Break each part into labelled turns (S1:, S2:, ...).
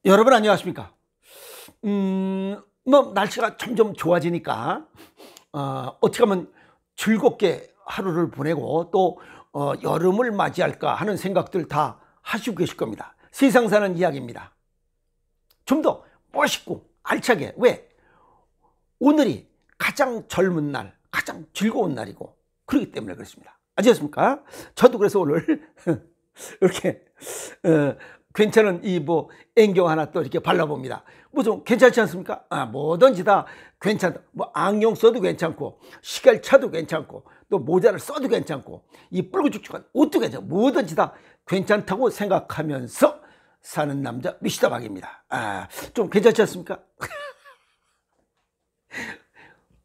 S1: 여러분 안녕하십니까? 뭐 날씨가 점점 좋아지니까 어떻게 하면 즐겁게 하루를 보내고 또 여름을 맞이할까 하는 생각들 다 하시고 계실 겁니다. 세상 사는 이야기입니다. 좀 더 멋있고 알차게. 왜? 오늘이 가장 젊은 날, 가장 즐거운 날이고 그렇기 때문에 그렇습니다. 아시겠습니까? 저도 그래서 오늘 이렇게 괜찮은 안경 하나 또 이렇게 발라봅니다. 뭐 좀 괜찮지 않습니까? 뭐든지 다 괜찮다. 뭐 안경 써도 괜찮고 시계차도 괜찮고 또 모자를 써도 괜찮고 이 뿔긋죽죽한 옷도 괜찮고 뭐든지 다 괜찮다고 생각하면서 사는 남자 미시다박입니다. 좀 괜찮지 않습니까?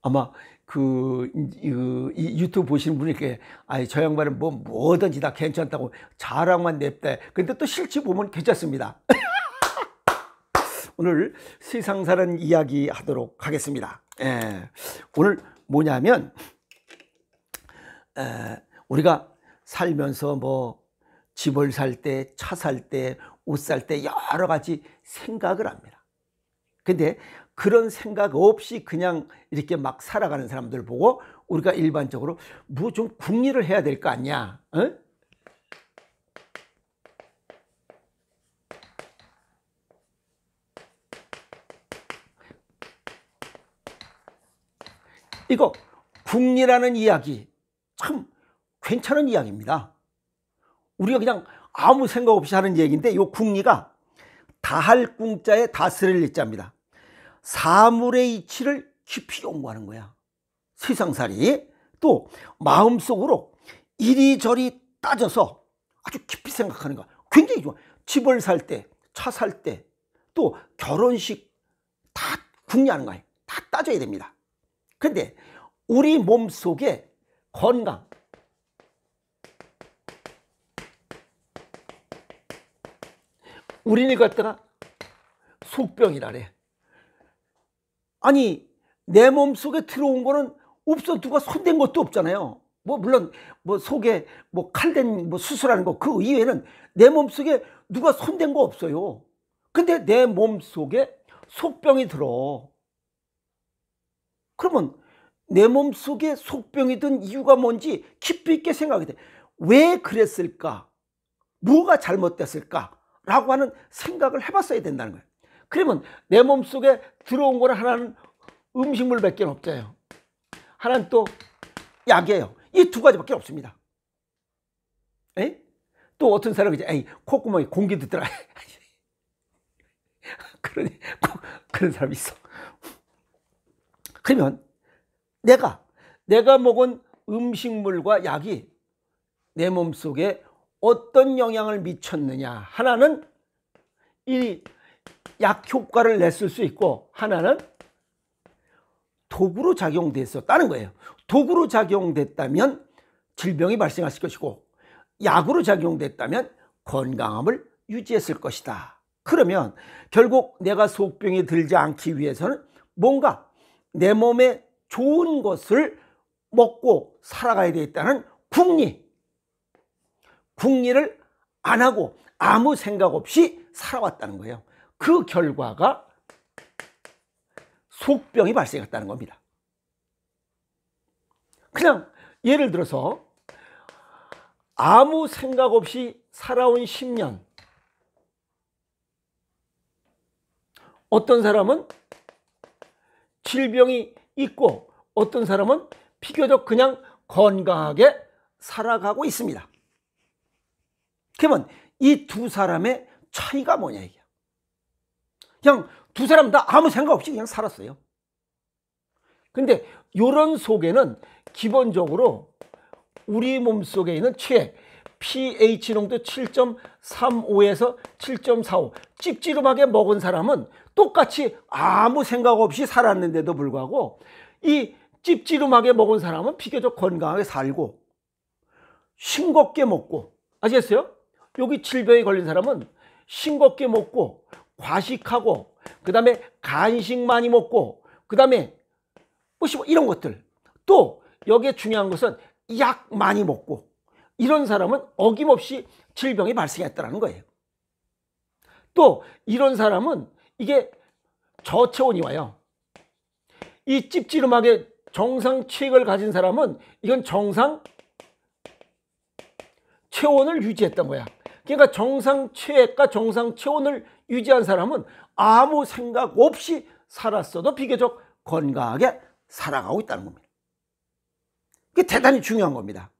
S1: 아마 이 유튜브 보시는 분이 이렇게 저 양반은 뭐든지 다 괜찮다고 자랑만 냅대. 근데 또 실제 보면 괜찮습니다. 오늘 세상 사는 이야기 하도록 하겠습니다. 오늘 뭐냐면 우리가 살면서 뭐 집을 살 때, 차 살 때, 옷 살 때 여러 가지 생각을 합니다. 근데 그런 생각 없이 그냥 이렇게 막 살아가는 사람들 보고 우리가 일반적으로 뭐 좀 궁리를 해야 될 거 아니야? 어? 이거 궁리라는 이야기 참 괜찮은 이야기입니다. 우리가 그냥 아무 생각 없이 하는 얘기인데 이 궁리가 다할 궁자에 다스릴 일자입니다. 사물의 이치를 깊이 연구하는 거야. 세상살이. 또 마음속으로 이리저리 따져서 아주 깊이 생각하는 거야. 굉장히 좋아. 집을 살 때, 차 살 때, 또 결혼식 다 궁리하는 거야. 다 따져야 됩니다. 근데 우리 몸속에 건강, 우리를 갖다가 속병이라래. 아니 내 몸속에 들어온 거는 없어. 누가 손댄 것도 없잖아요. 물론 속에 칼댄 수술하는 거 그 이외에는 내 몸속에 누가 손댄 거 없어요. 근데 내 몸속에 속병이 들어. 그러면 내 몸속에 속병이 든 이유가 뭔지 깊이 있게 생각이 돼. 왜 그랬을까? 뭐가 잘못됐을까? 라고 하는 생각을 해봤어야 된다는 거예요. 그러면 내 몸속에 들어온 거는 하나는 음식물밖에 없잖아요. 하나는 또 약이에요. 이 두 가지밖에 없습니다. 또 어떤 사람이 이제 콧구멍에 공기 듣더라. 그런 사람이 있어. 그러면 내가 먹은 음식물과 약이 내 몸속에 어떤 영향을 미쳤느냐. 하나는 이 약 효과를 냈을 수 있고 하나는 독으로 작용됐었다는 거예요. 독으로 작용됐다면 질병이 발생했을 것이고 약으로 작용됐다면 건강함을 유지했을 것이다. 그러면 결국 내가 속병이 들지 않기 위해서는 뭔가 내 몸에 좋은 것을 먹고 살아가야 되겠다는 궁리를 안 하고 아무 생각 없이 살아왔다는 거예요. 그 결과가 속병이 발생했다는 겁니다. 그냥 예를 들어서 아무 생각 없이 살아온 10년. 어떤 사람은 질병이 있고 어떤 사람은 비교적 그냥 건강하게 살아가고 있습니다. 그러면 이 두 사람의 차이가 뭐냐 이게. 그냥 두 사람 다 아무 생각 없이 그냥 살았어요. 근데 이런 속에는 기본적으로 우리 몸속에 있는 체액 pH 농도 7.35에서 7.45 찝찝하게 먹은 사람은 똑같이 아무 생각 없이 살았는데도 불구하고 이 찝찝하게 먹은 사람은 비교적 건강하게 살고 싱겁게 먹고, 아시겠어요? 여기 질병에 걸린 사람은 싱겁게 먹고 과식하고 그 다음에 간식 많이 먹고 그 다음에 이런 것들, 또 여기에 중요한 것은 약 많이 먹고 이런 사람은 어김없이 질병이 발생했다는 거예요. 또 이런 사람은 이게 저체온이 와요. 이 찝찝하게 정상 체액을 가진 사람은 이건 정상 체온을 유지했던 거야. 그러니까 정상 체액과 정상 체온을 유지한 사람은 아무 생각 없이 살았어도 비교적 건강하게 살아가고 있다는 겁니다. 그게 대단히 중요한 겁니다.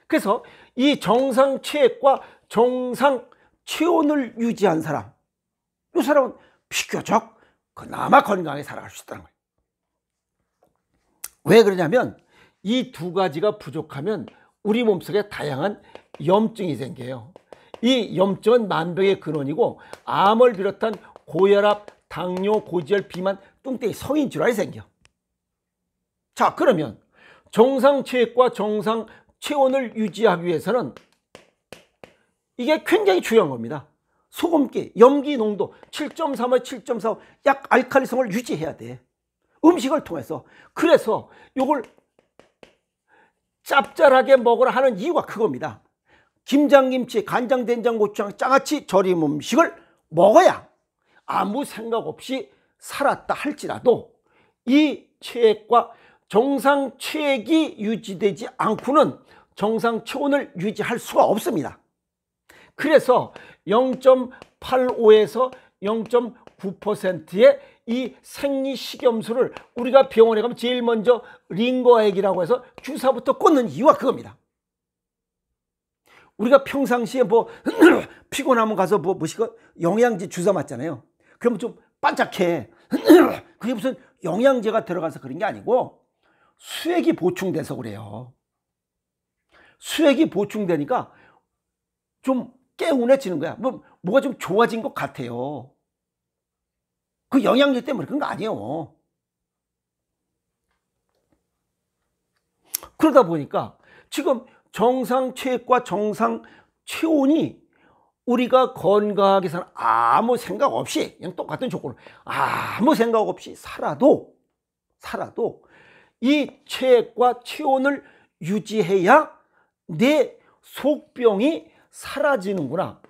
S1: 그래서 이 정상 체액과 정상 체온을 유지한 사람, 이 사람은 비교적 그나마 건강하게 살아갈 수 있다는 거예요. 왜 그러냐면 이 두 가지가 부족하면 우리 몸속에 다양한 염증이 생겨요. 이 염증은 만병의 근원이고 암을 비롯한 고혈압, 당뇨, 고지혈, 비만, 뚱땡이, 성인 질환이 생겨. 자, 그러면 정상 체액과 정상 체온을 유지하기 위해서는 이게 굉장히 중요한 겁니다. 소금기, 염기 농도 7.35, 7.45, 약 알칼리성을 유지해야 돼. 음식을 통해서. 그래서 이걸 짭짤하게 먹으라 하는 이유가 그겁니다. 김장김치, 간장, 된장, 고추장, 장아찌, 절임 음식을 먹어야 아무 생각 없이 살았다 할지라도 이 체액과 정상 체액이 유지되지 않고는 정상 체온을 유지할 수가 없습니다. 그래서 0.85에서 0.9%의 이 생리식염수를 우리가 병원에 가면 제일 먼저 링거액이라고 해서 주사부터 꽂는 이유가 그겁니다. 우리가 평상시에 뭐 피곤하면 가서 뭐시고 영양제 주사 맞잖아요. 그러면 좀 반짝해. 그게 무슨 영양제가 들어가서 그런 게 아니고 수액이 보충돼서 그래요. 수액이 보충되니까 좀 개운해지는 거야. 뭐가 좀 좋아진 것 같아요. 그 영양제 때문에 그런 거 아니에요. 그러다 보니까 지금 정상 체액과 정상 체온이 우리가 건강하게 사는 아무 생각 없이 그냥 똑같은 조건을 아무 생각 없이 살아도 이 체액과 체온을 유지해야 내 속병이 사라지는구나,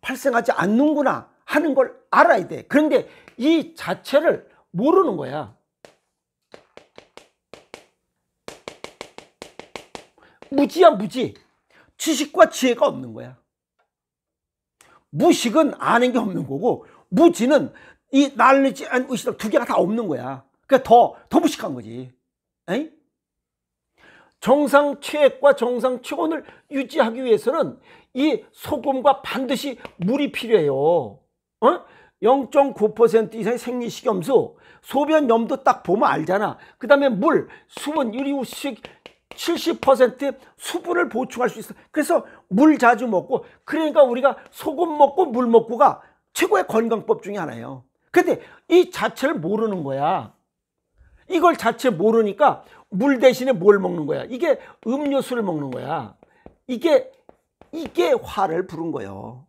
S1: 발생하지 않는구나 하는 걸 알아야 돼. 그런데 이 자체를 모르는 거야. 무지야, 무지. 지식과 지혜가 없는 거야. 무식은 아는 게 없는 거고, 무지는 이 날리지 않은 의식 두 개가 다 없는 거야. 그러니까 더 무식한 거지. 에이? 정상 체액과 정상 체온을 유지하기 위해서는 이 소금과 반드시 물이 필요해요. 0.9% 이상의 생리식염수, 소변 염도 딱 보면 알잖아. 그 다음에 물, 수분, 유리우식 70% 수분을 보충할 수 있어. 그래서 물 자주 먹고, 그러니까 우리가 소금 먹고 물 먹고가 최고의 건강법 중에 하나예요. 근데 이 자체를 모르는 거야. 이걸 자체 모르니까 물 대신에 뭘 먹는 거야? 이게 음료수를 먹는 거야. 이게 화를 부른 거예요.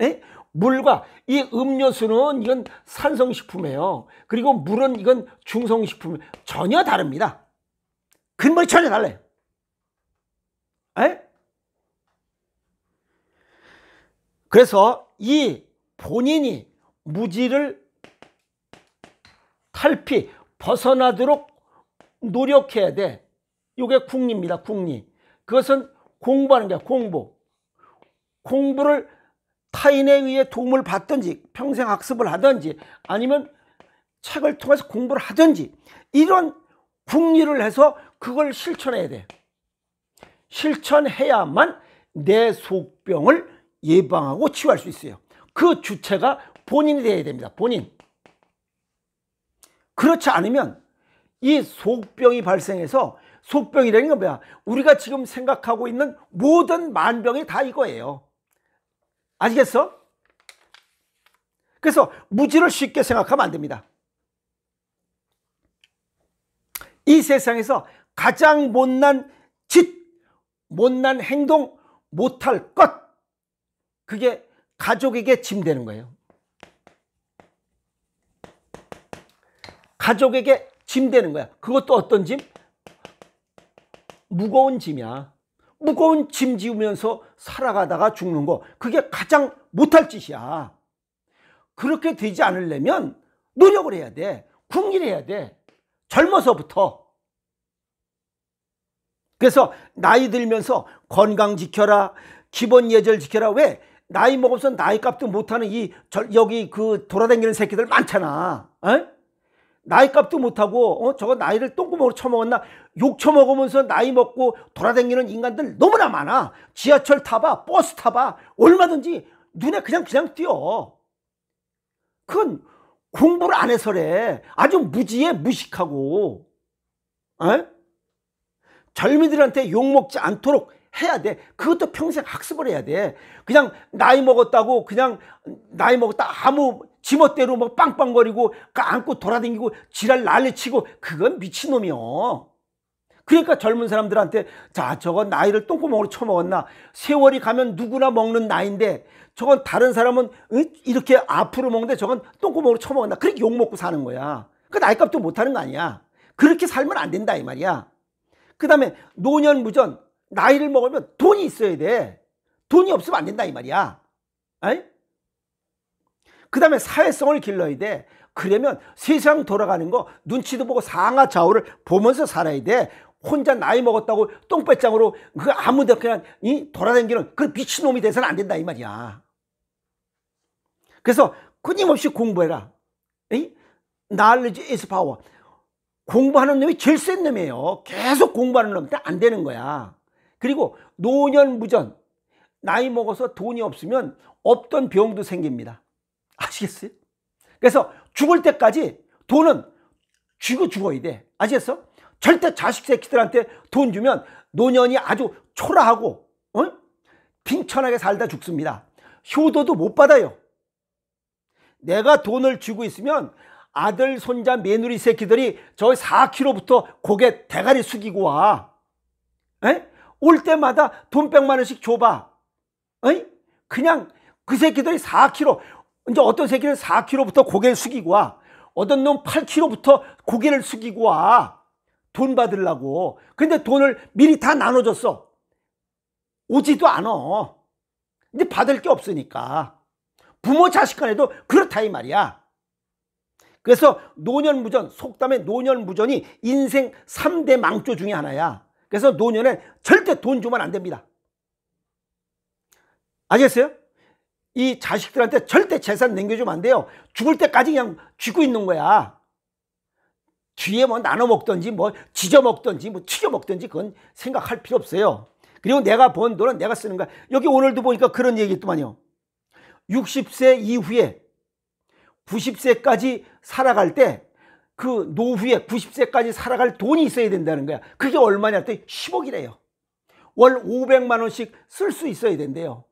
S1: 에? 물과 이 음료수는 이건 산성식품이에요. 그리고 물은 이건 중성식품. 전혀 다릅니다. 근본이 전혀 달라요. 에? 그래서 이 본인이 무지를 탈피, 벗어나도록 노력해야 돼. 이게 궁리입니다. 궁리. 그것은 공부하는 거야. 공부를 타인에 의해 도움을 받든지 평생 학습을 하든지 아니면 책을 통해서 공부를 하든지 이런 궁리를 해서 그걸 실천해야 돼. 실천해야만 내 속병을 예방하고 치유할 수 있어요. 그 주체가 본인이 되어야 됩니다. 본인. 그렇지 않으면 이 속병이 발생해서, 속병이라는 건 뭐야? 우리가 지금 생각하고 있는 모든 만병이 다 이거예요. 아시겠어? 그래서 무지를 쉽게 생각하면 안 됩니다. 이 세상에서 가장 못난 짓, 못난 행동, 못할 것, 그게 가족에게 짐되는 거예요. 가족에게 짐되는 거야. 그것도 어떤 짐? 무거운 짐이야. 무거운 짐 지우면서 살아가다가 죽는 거, 그게 가장 못할 짓이야. 그렇게 되지 않으려면 노력을 해야 돼. 궁리해야 돼. 젊어서부터. 그래서 나이 들면서 건강 지켜라, 기본 예절 지켜라. 왜? 나이 먹어서 나이 값도 못하는 여기 그 돌아다니는 새끼들 많잖아. 에? 나이 값도 못하고 저거 나이를 똥구멍으로 쳐먹었나, 욕 쳐먹으면서 나이 먹고 돌아다니는 인간들 너무나 많아. 지하철 타봐, 버스 타봐, 얼마든지 눈에 그냥 띄어. 그건 공부를 안 해서래. 아주 무지해, 무식하고. 에? 젊은이들한테 욕먹지 않도록 해야 돼. 그것도 평생 학습을 해야 돼. 그냥 나이 먹었다고 그냥 나이 먹었다 아무 지멋대로 뭐 빵빵거리고 안고 돌아다니고 지랄 난리치고, 그건 미친놈이요. 그러니까 젊은 사람들한테, 자, 저건 나이를 똥구멍으로 쳐먹었나, 세월이 가면 누구나 먹는 나이인데 저건 다른 사람은 이렇게 앞으로 먹는데 저건 똥구멍으로 쳐먹었나, 그렇게 욕먹고 사는 거야. 그 나이값도 못하는 거 아니야. 그렇게 살면 안 된다 이 말이야. 그 다음에 노년무전, 나이를 먹으면 돈이 있어야 돼. 돈이 없으면 안 된다 이 말이야. 그 다음에 사회성을 길러야 돼. 그러면 세상 돌아가는 거 눈치도 보고 상하 좌우를 보면서 살아야 돼. 혼자 나이 먹었다고 똥배짱으로 그 아무데나 그냥 돌아다니는 그 미친놈이 돼서는 안 된다 이 말이야. 그래서 끊임없이 공부해라. Knowledge is power. 공부하는 놈이 제일 센 놈이에요. 계속 공부하는 놈한테 안 되는 거야. 그리고 노년무전, 나이 먹어서 돈이 없으면 없던 병도 생깁니다. 아시겠어요? 그래서 죽을 때까지 돈은 쥐고 죽어야 돼. 아시겠어? 절대 자식 새끼들한테 돈 주면 노년이 아주 초라하고 빈천하게 살다 죽습니다. 효도도 못 받아요. 내가 돈을 쥐고 있으면 아들, 손자, 며느리 새끼들이 저 4km부터 고개 대가리 숙이고 와. 올 때마다 돈 100만 원씩 줘봐. 그냥 그 새끼들이 4km, 이제 어떤 새끼는 4km부터 고개를 숙이고 와. 어떤 놈 8km부터 고개를 숙이고 와. 돈 받으려고. 근데 돈을 미리 다 나눠줬어. 오지도 않아. 이제 받을 게 없으니까. 부모 자식 간에도 그렇다 이 말이야. 그래서 노년무전, 속담에 노년무전이 인생 3대 망조 중에 하나야. 그래서 노년에 절대 돈 주면 안 됩니다. 아시겠어요? 이 자식들한테 절대 재산 남겨주면 안 돼요. 죽을 때까지 그냥 쥐고 있는 거야. 뒤에 뭐 나눠 먹든지 뭐 지져 먹든지 뭐 튀겨 먹든지 그건 생각할 필요 없어요. 그리고 내가 번 돈은 내가 쓰는 거야. 여기 오늘도 보니까 그런 얘기 있더만요. 60세 이후에 90세까지 살아갈 때 그 노후에 90세까지 살아갈 돈이 있어야 된다는 거야. 그게 얼마냐 했더니 10억이래요. 월 500만 원씩 쓸 수 있어야 된대요.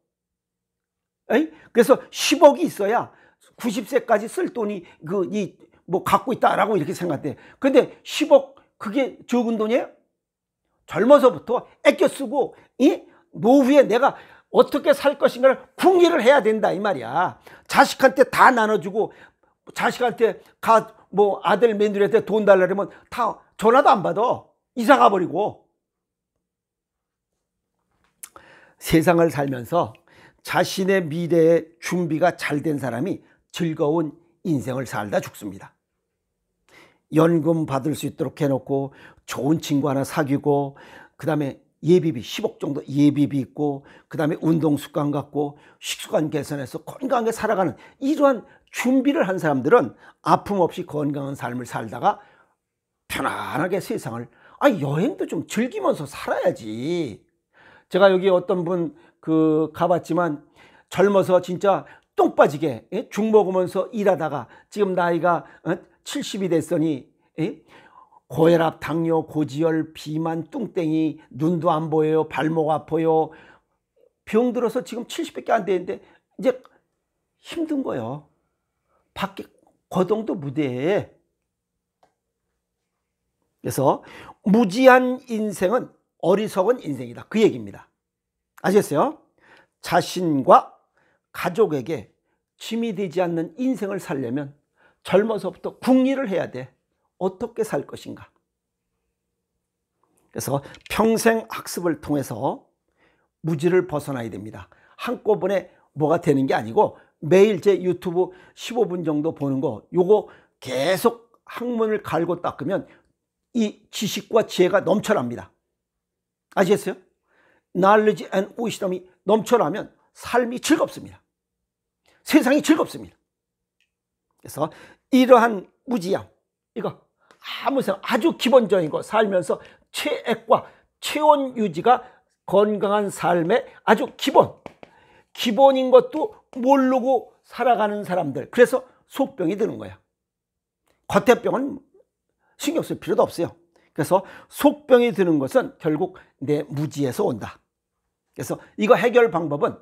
S1: 그래서 10억이 있어야 90세까지 쓸 돈이 뭐 갖고 있다라고 이렇게 생각돼. 근데 10억 그게 적은 돈이에요? 젊어서부터 아껴 쓰고 노후에 내가 어떻게 살 것인가를 궁리를 해야 된다 이 말이야. 자식한테 다 나눠주고 자식한테 뭐 아들 며느리한테 돈 달라면 다 전화도 안 받아. 이사 가버리고. 세상을 살면서 자신의 미래의 준비가 잘 된 사람이 즐거운 인생을 살다 죽습니다. 연금 받을 수 있도록 해놓고 좋은 친구 하나 사귀고, 그 다음에 예비비 10억 정도 예비비 있고, 그 다음에 운동 습관 갖고 식습관 개선해서 건강하게 살아가는 이러한 준비를 한 사람들은 아픔 없이 건강한 삶을 살다가 편안하게 세상을, 여행도 좀 즐기면서 살아야지. 제가 여기 어떤 분 가봤지만 젊어서 진짜 똥 빠지게 죽 먹으면서 일하다가 지금 나이가 70이 됐으니 고혈압, 당뇨, 고지혈, 비만, 뚱땡이, 눈도 안 보여요, 발목 아파요, 병 들어서 지금 70밖에 안 되는데 이제 힘든 거예요. 밖에 거동도 무대해. 그래서 무지한 인생은 어리석은 인생이다, 그 얘기입니다. 아시겠어요? 자신과 가족에게 짐이 되지 않는 인생을 살려면 젊어서부터 궁리를 해야 돼. 어떻게 살 것인가. 그래서 평생 학습을 통해서 무지를 벗어나야 됩니다. 한꺼번에 뭐가 되는 게 아니고 매일 제 유튜브 15분 정도 보는 거, 요거 계속 학문을 갈고 닦으면 이 지식과 지혜가 넘쳐납니다. 아시겠어요? knowledge and wisdom이 넘쳐나면 삶이 즐겁습니다. 세상이 즐겁습니다. 그래서 이러한 무지함, 이거 아무 생각, 아주 기본적인 거 살면서 체액과 체온 유지가 건강한 삶의 아주 기본인 것도 모르고 살아가는 사람들, 그래서 속병이 드는 거야. 겉에 병은 신경 쓸 필요도 없어요. 그래서 속병이 드는 것은 결국 내 무지에서 온다. 그래서 이거 해결 방법은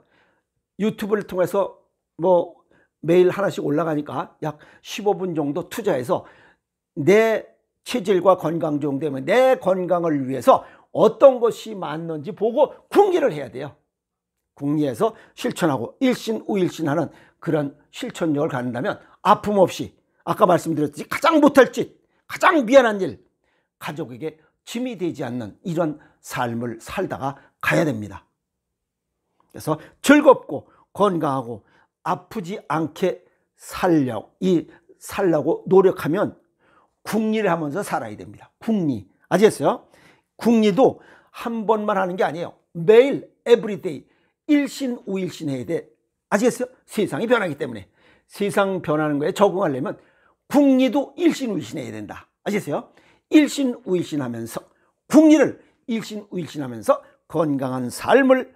S1: 유튜브를 통해서 뭐 매일 하나씩 올라가니까 약 15분 정도 투자해서 내 체질과 건강 정도면 내 건강을 위해서 어떤 것이 맞는지 보고 궁리를 해야 돼요. 궁리해서 실천하고 일신우일신하는 그런 실천력을 갖는다면 아픔 없이, 아까 말씀드렸듯이 가장 못할 짓, 가장 미안한 일, 가족에게 짐이 되지 않는 이런 삶을 살다가 가야 됩니다. 그래서 즐겁고 건강하고 아프지 않게 살려고 노력하면 궁리를 하면서 살아야 됩니다. 궁리. 아시겠어요? 궁리도 한 번만 하는 게 아니에요. 매일 에브리데이 일신우일신 해야 돼. 아시겠어요? 세상이 변하기 때문에. 세상 변하는 거에 적응하려면 궁리도 일신우일신 해야 된다. 아시겠어요? 일신우일신 하면서, 궁리를 일신우일신 하면서 건강한 삶을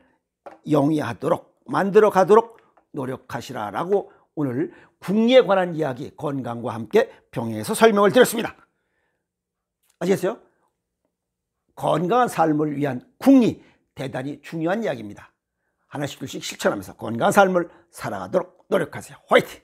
S1: 영위하도록 만들어 가도록 노력하시라라고 오늘 궁리에 관한 이야기, 건강과 함께 병행해서 설명을 드렸습니다. 아시겠어요? 건강한 삶을 위한 궁리, 대단히 중요한 이야기입니다. 하나씩 둘씩 실천하면서 건강한 삶을 살아가도록 노력하세요. 화이팅!